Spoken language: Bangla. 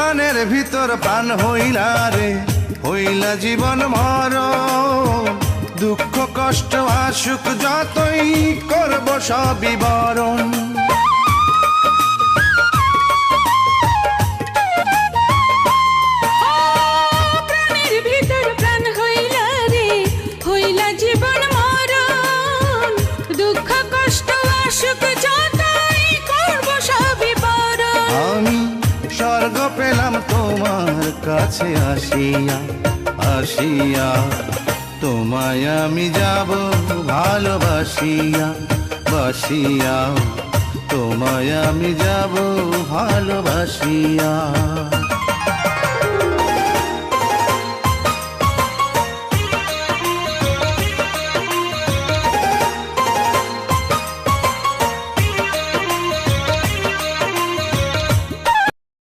প্রাণের ভিতর প্রাণ হইলা রে, হইলা জীবন মরণ। দুঃখ কষ্ট আসুক যতই, করব সবই বরণ। প্রাণের ভিতর প্রাণ হইলা রে, হইলা জীবন মরণ। দুঃখ কষ্ট আসুক যতই, করব সবই বরণ। আমি স্বর্গ পেলাম তোমার কাছে আসিয়া, আসিয়া তোমায় আমি যাব ভালোবাসিয়া, বাসিয়া তোমায় আমি যাব ভালোবাসিয়া।